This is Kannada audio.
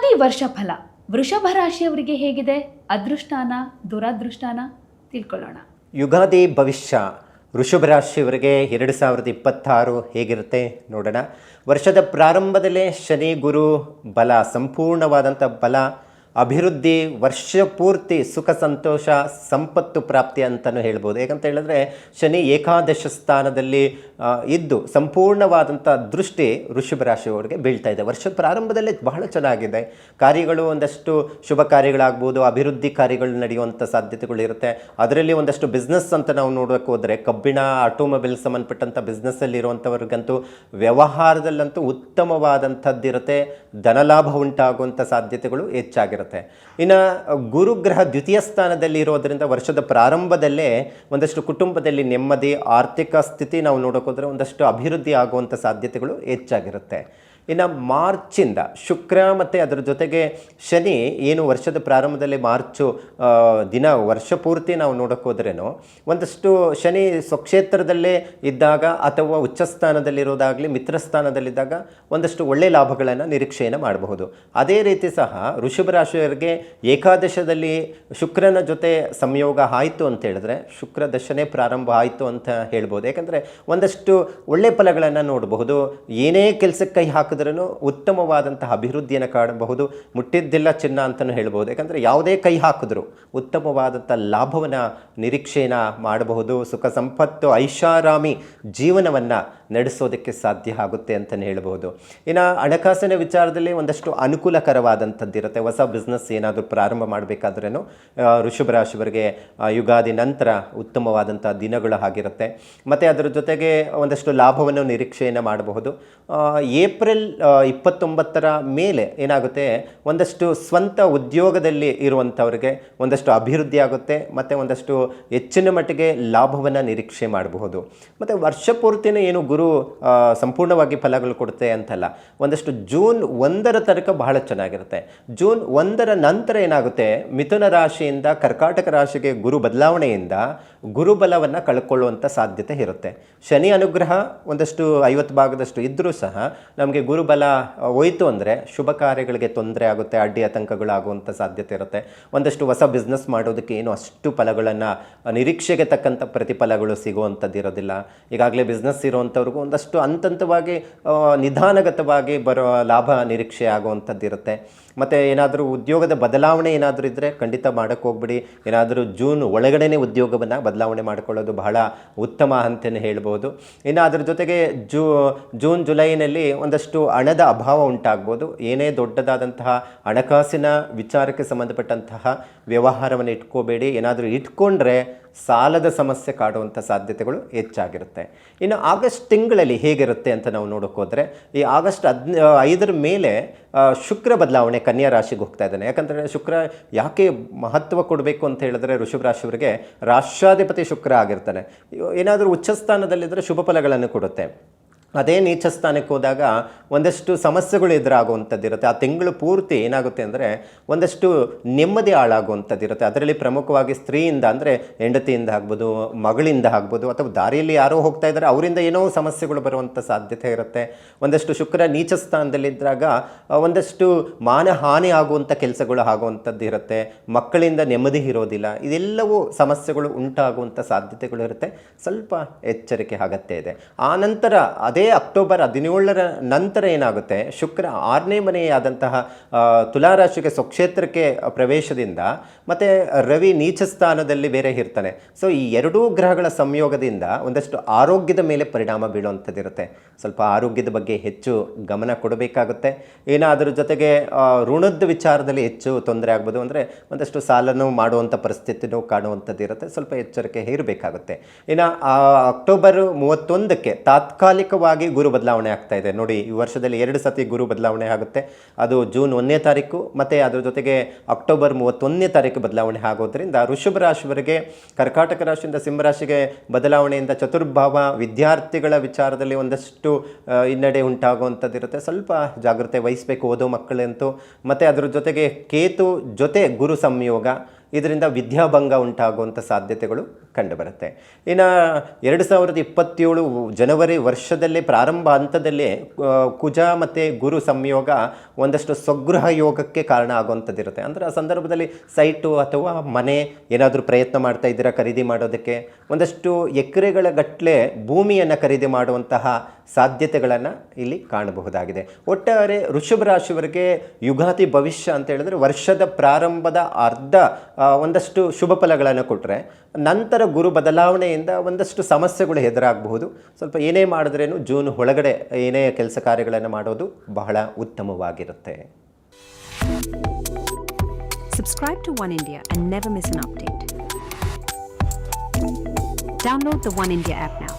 ಯುಗಾದಿ ವರ್ಷ ಫಲ ವೃಷಭ ರಾಶಿಯವರಿಗೆ ಹೇಗಿದೆ? ಅದೃಷ್ಟಾನ ದುರಾದೃಷ್ಟಾನ ತಿಳ್ಕೊಳ್ಳೋಣ. ಯುಗಾದಿ ಭವಿಷ್ಯ ವೃಷಭ ರಾಶಿಯವರಿಗೆ 2026 ಹೇಗಿರುತ್ತೆ ನೋಡೋಣ. ವರ್ಷದ ಪ್ರಾರಂಭದಲ್ಲೇ ಶನಿ ಗುರು ಬಲ, ಸಂಪೂರ್ಣವಾದಂಥ ಬಲ, ಅಭಿವೃದ್ಧಿ, ವರ್ಷ ಪೂರ್ತಿ ಸುಖ ಸಂತೋಷ ಸಂಪತ್ತು ಪ್ರಾಪ್ತಿ ಅಂತಲೂ ಹೇಳ್ಬೋದು. ಯಾಕಂತ ಹೇಳಿದ್ರೆ ಶನಿ ಏಕಾದಶ ಸ್ಥಾನದಲ್ಲಿ ಇದ್ದು ಸಂಪೂರ್ಣವಾದಂಥ ದೃಷ್ಟಿ ವೃಷಭ ರಾಶಿಯವರಿಗೆ ಬೀಳ್ತಾ ಇದೆ. ವರ್ಷದ ಪ್ರಾರಂಭದಲ್ಲೇ ಬಹಳ ಚೆನ್ನಾಗಿದೆ. ಕಾರ್ಯಗಳು ಒಂದಷ್ಟು ಶುಭ ಕಾರ್ಯಗಳಾಗ್ಬೋದು, ಅಭಿವೃದ್ಧಿ ಕಾರ್ಯಗಳು ನಡೆಯುವಂಥ ಸಾಧ್ಯತೆಗಳು ಇರುತ್ತೆ. ಅದರಲ್ಲಿ ಒಂದಷ್ಟು ಬಿಸ್ನೆಸ್ ಅಂತ ನಾವು ನೋಡೋಕೆ ಹೋದರೆ ಕಬ್ಬಿಣ, ಆಟೋಮೊಬೈಲ್ ಸಂಬಂಧಪಟ್ಟಂಥ ಬಿಸ್ನೆಸ್ಸಲ್ಲಿ ಇರುವಂಥವ್ರಿಗಂತೂ ವ್ಯವಹಾರದಲ್ಲಂತೂ ಉತ್ತಮವಾದಂಥದ್ದಿರುತ್ತೆ. ಧನಲಾಭ ಉಂಟಾಗುವಂಥ ಸಾಧ್ಯತೆಗಳು ಹೆಚ್ಚಾಗಿರುತ್ತೆ. ಇನ್ನು ಗುರುಗ್ರಹ ದ್ವಿತೀಯ ಸ್ಥಾನದಲ್ಲಿ ಇರೋದರಿಂದ ವರ್ಷದ ಪ್ರಾರಂಭದಲ್ಲೇ ಒಂದಷ್ಟು ಕುಟುಂಬದಲ್ಲಿ ನೆಮ್ಮದಿ, ಆರ್ಥಿಕ ಸ್ಥಿತಿ ನಾವು ನೋಡೋಕೋದ್ರೆ ಒಂದಷ್ಟು ಅಭಿವೃದ್ಧಿ ಆಗುವಂಥ ಸಾಧ್ಯತೆಗಳು ಹೆಚ್ಚಾಗಿರುತ್ತೆ. ಇನ್ನು ಮಾರ್ಚಿಂದ ಶುಕ್ರ ಮತ್ತು ಅದರ ಜೊತೆಗೆ ಶನಿ ಏನು ವರ್ಷದ ಪ್ರಾರಂಭದಲ್ಲಿ ಮಾರ್ಚು ದಿನ ವರ್ಷ ಪೂರ್ತಿ ನಾವು ನೋಡೋಕ್ಕೋದ್ರೇನು ಒಂದಷ್ಟು ಶನಿ ಸ್ವಕ್ಷೇತ್ರದಲ್ಲೇ ಇದ್ದಾಗ ಅಥವಾ ಉಚ್ಚಸ್ಥಾನದಲ್ಲಿರೋದಾಗಲಿ ಮಿತ್ರಸ್ಥಾನದಲ್ಲಿದ್ದಾಗ ಒಂದಷ್ಟು ಒಳ್ಳೆಯ ಲಾಭಗಳನ್ನು ನಿರೀಕ್ಷೆಯನ್ನು ಮಾಡಬಹುದು. ಅದೇ ರೀತಿ ಸಹ ವೃಷಭ ರಾಶಿಯವರಿಗೆ ಏಕಾದಶದಲ್ಲಿ ಶುಕ್ರನ ಜೊತೆ ಸಂಯೋಗ ಆಯಿತು ಅಂತ ಹೇಳಿದ್ರೆ ಶುಕ್ರ ದಶನೇ ಪ್ರಾರಂಭ ಆಯಿತು ಅಂತ ಹೇಳ್ಬೋದು. ಯಾಕಂದರೆ ಒಂದಷ್ಟು ಒಳ್ಳೆಯ ಫಲಗಳನ್ನು ನೋಡಬಹುದು. ಏನೇ ಕೆಲಸಕ್ಕೆ ಕೈ ಹಾಕಿದ್ರೂ ಉತ್ತಮವಾದಂತಹ ಅಭಿವೃದ್ಧಿಯನ್ನು ಕಾಣಬಹುದು. ಮುಟ್ಟಿದ್ದಿಲ್ಲ ಚಿನ್ನ ಅಂತಲೂ ಹೇಳ್ಬೋದು. ಯಾಕಂದರೆ ಯಾವುದೇ ಕೈ ಹಾಕಿದ್ರು ಉತ್ತಮವಾದಂಥ ಲಾಭವನ್ನು ನಿರೀಕ್ಷೆಯನ್ನು ಮಾಡಬಹುದು. ಸುಖ ಸಂಪತ್ತು ಐಷಾರಾಮಿ ಜೀವನವನ್ನು ನಡೆಸೋದಕ್ಕೆ ಸಾಧ್ಯ ಆಗುತ್ತೆ ಅಂತಲೇ ಹೇಳ್ಬೋದು. ಇನ್ನು ಹಣಕಾಸಿನ ವಿಚಾರದಲ್ಲಿ ಒಂದಷ್ಟು ಅನುಕೂಲಕರವಾದಂಥದ್ದಿರುತ್ತೆ. ಹೊಸ ಬಿಸ್ನೆಸ್ ಏನಾದರೂ ಪ್ರಾರಂಭ ಮಾಡಬೇಕಾದ್ರೂ ವೃಷಭ ರಾಶಿಯವರಿಗೆ ಯುಗಾದಿ ನಂತರ ಉತ್ತಮವಾದಂಥ ದಿನಗಳು ಆಗಿರುತ್ತೆ. ಮತ್ತು ಅದರ ಜೊತೆಗೆ ಒಂದಷ್ಟು ಲಾಭವನ್ನು ನಿರೀಕ್ಷೆಯನ್ನು ಮಾಡಬಹುದು. ಏಪ್ರಿಲ್ 29ರ ಮೇಲೆ ಏನಾಗುತ್ತೆ, ಒಂದಷ್ಟು ಸ್ವಂತ ಉದ್ಯೋಗದಲ್ಲಿ ಇರುವಂಥವ್ರಿಗೆ ಒಂದಷ್ಟು ಅಭಿವೃದ್ಧಿ ಆಗುತ್ತೆ ಮತ್ತು ಒಂದಷ್ಟು ಹೆಚ್ಚಿನ ಮಟ್ಟಿಗೆ ಲಾಭವನ್ನು ನಿರೀಕ್ಷೆ ಮಾಡಬಹುದು. ಮತ್ತು ವರ್ಷ ಪೂರ್ತಿನೇ ಏನು ಗುರು ಸಂಪೂರ್ಣವಾಗಿ ಫಲಗಳು ಕೊಡುತ್ತೆ ಅಂತಲ್ಲ, ಒಂದಷ್ಟು ಜೂನ್ 1ರ ತನಕ ಬಹಳ ಚೆನ್ನಾಗಿರುತ್ತೆ. ಜೂನ್ 1ರ ನಂತರ ಏನಾಗುತ್ತೆ, ಮಿಥುನ ರಾಶಿಯಿಂದ ಕರ್ಕಾಟಕ ರಾಶಿಗೆ ಗುರು ಬದಲಾವಣೆಯಿಂದ ಗುರುಬಲವನ್ನು ಕಳ್ಕೊಳ್ಳುವಂಥ ಸಾಧ್ಯತೆ ಇರುತ್ತೆ. ಶನಿ ಅನುಗ್ರಹ ಒಂದಷ್ಟು 50 ಭಾಗದಷ್ಟು ಇದ್ದರೂ ಸಹ ನಮಗೆ ಗುರುಬಲ ಹೋಯಿತು ಅಂದರೆ ಶುಭ ಕಾರ್ಯಗಳಿಗೆ ತೊಂದರೆ ಆಗುತ್ತೆ, ಅಡ್ಡಿ ಆತಂಕಗಳಾಗುವಂಥ ಸಾಧ್ಯತೆ ಇರುತ್ತೆ. ಒಂದಷ್ಟು ಹೊಸ ಬಿಸ್ನೆಸ್ ಮಾಡೋದಕ್ಕೆ ಏನು ಅಷ್ಟು ಫಲಗಳನ್ನು ನಿರೀಕ್ಷೆಗೆ ತಕ್ಕಂಥ ಪ್ರತಿಫಲಗಳು ಸಿಗುವಂಥದ್ದು ಇರೋದಿಲ್ಲ. ಈಗಾಗಲೇ ಬಿಸ್ನೆಸ್ ಇರುವಂಥವ್ರಿಗೂ ಒಂದಷ್ಟು ಹಂತವಾಗಿ ನಿಧಾನಗತವಾಗಿ ಬರೋ ಲಾಭ ನಿರೀಕ್ಷೆ ಆಗುವಂಥದ್ದು ಇರುತ್ತೆ. ಮತ್ತು ಏನಾದರೂ ಉದ್ಯೋಗದ ಬದಲಾವಣೆ ಏನಾದರೂ ಇದ್ದರೆ ಖಂಡಿತ ಮಾಡೋಕ್ಕೆ ಹೋಗ್ಬಿಡಿ. ಏನಾದರೂ ಜೂನ್ ಒಳಗಡೆ ಉದ್ಯೋಗವನ್ನು ಬದಲಾವಣೆ ಮಾಡಿಕೊಳ್ಳೋದು ಬಹಳ ಉತ್ತಮ ಅಂತಲೇ ಹೇಳ್ಬೋದು. ಇನ್ನು ಅದರ ಜೊತೆಗೆ ಜೂನ್ ಜುಲೈನಲ್ಲಿ ಒಂದಷ್ಟು ಹಣದ ಅಭಾವ ಉಂಟಾಗ್ಬೋದು. ಏನೇ ದೊಡ್ಡದಾದಂತಹ ಹಣಕಾಸಿನ ವಿಚಾರಕ್ಕೆ ಸಂಬಂಧಪಟ್ಟಂತಹ ವ್ಯವಹಾರವನ್ನು ಇಟ್ಕೋಬೇಡಿ. ಏನಾದರೂ ಇಟ್ಕೊಂಡ್ರೆ ಸಾಲದ ಸಮಸ್ಯೆ ಕಾಡುವಂಥ ಸಾಧ್ಯತೆಗಳು ಹೆಚ್ಚಾಗಿರುತ್ತೆ. ಇನ್ನು ಆಗಸ್ಟ್ ತಿಂಗಳಲ್ಲಿ ಹೇಗಿರುತ್ತೆ ಅಂತ ನಾವು ನೋಡೋಕ್ಕೋದ್ರೆ ಈ ಆಗಸ್ಟ್ 5ರ ಮೇಲೆ ಶುಕ್ರ ಬದಲಾವಣೆ ಕನ್ಯಾ ರಾಶಿಗೆ ಹೋಗ್ತಾ ಇದ್ದಾನೆ. ಯಾಕಂದರೆ ಶುಕ್ರ ಯಾಕೆ ಮಹತ್ವ ಕೊಡಬೇಕು ಅಂತ ಹೇಳಿದ್ರೆ ವೃಷಭ ರಾಶಿಯವರಿಗೆ ರಾಷ್ಟ್ರಾಧಿಪತಿ ಶುಕ್ರ ಆಗಿರ್ತಾನೆ. ಏನಾದರೂ ಉಚ್ಚಸ್ಥಾನದಲ್ಲಿದ್ದರೆ ಶುಭ ಫಲಗಳನ್ನು ಕೊಡುತ್ತೆ. ಅದೇ ನೀಚ ಸ್ಥಾನಕ್ಕೆ ಹೋದಾಗ ಒಂದಷ್ಟು ಸಮಸ್ಯೆಗಳು ಎದುರಾಗುವಂಥದ್ದು ಇರುತ್ತೆ. ಆ ತಿಂಗಳು ಪೂರ್ತಿ ಏನಾಗುತ್ತೆ ಅಂದರೆ ಒಂದಷ್ಟು ನೆಮ್ಮದಿ ಹಾಳಾಗುವಂಥದ್ದು ಇರುತ್ತೆ. ಅದರಲ್ಲಿ ಪ್ರಮುಖವಾಗಿ ಸ್ತ್ರೀಯಿಂದ ಅಂದರೆ ಹೆಂಡತಿಯಿಂದ ಆಗ್ಬೋದು, ಮಗಳಿಂದ ಆಗ್ಬೋದು, ಅಥವಾ ದಾರಿಯಲ್ಲಿ ಯಾರೋ ಹೋಗ್ತಾ ಇದ್ದಾರೆ ಅವರಿಂದ ಏನೋ ಸಮಸ್ಯೆಗಳು ಬರುವಂಥ ಸಾಧ್ಯತೆ ಇರುತ್ತೆ. ಒಂದಷ್ಟು ಶುಕ್ರ ನೀಚ ಸ್ಥಾನದಲ್ಲಿದ್ದಾಗ ಒಂದಷ್ಟು ಮಾನಹಾನಿ ಆಗುವಂಥ ಕೆಲಸಗಳು ಆಗುವಂಥದ್ದು ಇರುತ್ತೆ. ಮಕ್ಕಳಿಂದ ನೆಮ್ಮದಿ ಇರೋದಿಲ್ಲ. ಇದೆಲ್ಲವೂ ಸಮಸ್ಯೆಗಳು ಉಂಟಾಗುವಂಥ ಸಾಧ್ಯತೆಗಳು ಇರುತ್ತೆ. ಸ್ವಲ್ಪ ಎಚ್ಚರಿಕೆ ಅಗತ್ಯ ಇದೆ. ಆ ನಂತರ ಅದೇ ಅಕ್ಟೋಬರ್ 17ರ ನಂತರ ಏನಾಗುತ್ತೆ, ಶುಕ್ರ 6ನೇ ಮನೆಯಾದಂತಹ ತುಲಾರಾಶಿಗೆ ಸ್ವಕ್ಷೇತ್ರಕ್ಕೆ ಪ್ರವೇಶದಿಂದ ಮತ್ತು ರವಿ ನೀಚ ಸ್ಥಾನದಲ್ಲಿ ಬೇರೆ ಇರ್ತಾನೆ. ಸೊ ಈ ಎರಡೂ ಗ್ರಹಗಳ ಸಂಯೋಗದಿಂದ ಒಂದಷ್ಟು ಆರೋಗ್ಯದ ಮೇಲೆ ಪರಿಣಾಮ ಬೀಳುವಂಥದ್ದಿರುತ್ತೆ. ಸ್ವಲ್ಪ ಆರೋಗ್ಯದ ಬಗ್ಗೆ ಹೆಚ್ಚು ಗಮನ ಕೊಡಬೇಕಾಗುತ್ತೆ. ಏನಾದರೂ ಜೊತೆಗೆ ಋಣದ ವಿಚಾರದಲ್ಲಿ ಹೆಚ್ಚು ತೊಂದರೆ ಆಗ್ಬೋದು. ಅಂದರೆ ಒಂದಷ್ಟು ಸಾಲನ್ನು ಮಾಡುವಂಥ ಪರಿಸ್ಥಿತಿನೂ ಕಾಣುವಂಥದ್ದು ಇರುತ್ತೆ. ಸ್ವಲ್ಪ ಎಚ್ಚರಿಕೆ ಇರಬೇಕಾಗುತ್ತೆ. ಇನ್ನು ಅಕ್ಟೋಬರ್ 31ಕ್ಕೆ ತಾತ್ಕಾಲಿಕವಾಗಿ ಗುರು ಬದಲಾವಣೆ ಆಗ್ತಾ ಇದೆ. ನೋಡಿ, ಈ ವರ್ಷದಲ್ಲಿ 2 ಸತಿ ಗುರು ಬದಲಾವಣೆ ಆಗುತ್ತೆ. ಅದು ಜೂನ್ 1ನೇ ತಾರೀಕು ಮತ್ತು ಅದರ ಜೊತೆಗೆ ಅಕ್ಟೋಬರ್ 31ನೇ ತಾರೀಕು ಬದಲಾವಣೆ ಆಗೋದ್ರಿಂದ ವೃಷಭ ರಾಶಿಯವರಿಗೆ ಕರ್ಕಾಟಕ ರಾಶಿಯಿಂದ ಸಿಂಹರಾಶಿಗೆ ಬದಲಾವಣೆಯಿಂದ ಚತುರ್ಭಾವ ವಿದ್ಯಾರ್ಥಿಗಳ ವಿಚಾರದಲ್ಲಿ ಒಂದಷ್ಟು ಹಿನ್ನಡೆ ಉಂಟಾಗುವಂಥದ್ದಿರುತ್ತೆ. ಸ್ವಲ್ಪ ಜಾಗ್ರತೆ ವಹಿಸಬೇಕು ಓದೋ ಮಕ್ಕಳಂತೂ. ಮತ್ತು ಅದರ ಜೊತೆಗೆ ಕೇತು ಜೊತೆ ಗುರು ಸಂಯೋಗ, ಇದರಿಂದ ವಿದ್ಯಾಭಂಗ ಉಂಟಾಗುವಂಥ ಸಾಧ್ಯತೆಗಳು ಕಂಡುಬರುತ್ತೆ. ಇನ್ನು 2027 ಜನವರಿ ವರ್ಷದಲ್ಲಿ ಪ್ರಾರಂಭ ಹಂತದಲ್ಲಿ ಕುಜ ಮತ್ತು ಗುರು ಸಂಯೋಗ ಒಂದಷ್ಟು ಸ್ವಗೃಹ ಯೋಗಕ್ಕೆ ಕಾರಣ ಆಗುವಂಥದ್ದಿರುತ್ತೆ. ಅಂದರೆ ಆ ಸಂದರ್ಭದಲ್ಲಿ ಸೈಟು ಅಥವಾ ಮನೆ ಏನಾದರೂ ಪ್ರಯತ್ನ ಮಾಡ್ತಾ ಇದ್ದೀರಾ ಖರೀದಿ ಮಾಡೋದಕ್ಕೆ, ಒಂದಷ್ಟು ಎಕರೆಗಳ ಗಟ್ಟಲೆ ಭೂಮಿಯನ್ನು ಖರೀದಿ ಮಾಡುವಂತಹ ಸಾಧ್ಯತೆಗಳನ್ನು ಇಲ್ಲಿ ಕಾಣಬಹುದಾಗಿದೆ. ಒಟ್ಟಾರೆ ವೃಷಭ ರಾಶಿಯವರಿಗೆ ಯುಗಾದಿ ಭವಿಷ್ಯ ಅಂತ ಹೇಳಿದ್ರೆ ವರ್ಷದ ಪ್ರಾರಂಭದ ಒಂದಷ್ಟು ಶುಭ ಫಲಗಳನ್ನು ಕೊಟ್ಟರೆ, ನಂತರ ಗುರು ಬದಲಾವಣೆಯಿಂದ ಒಂದಷ್ಟು ಸಮಸ್ಯೆಗಳು ಎದುರಾಗಬಹುದು. ಸ್ವಲ್ಪ ಏನೇ ಮಾಡಿದ್ರೇನು ಜೂನ್ ಒಳಗಡೆ ಏನೇ ಕೆಲಸ ಕಾರ್ಯಗಳನ್ನು ಮಾಡೋದು ಬಹಳ ಉತ್ತಮವಾಗಿರುತ್ತೆ. Subscribe to One India and never miss an update. Download the One India app now.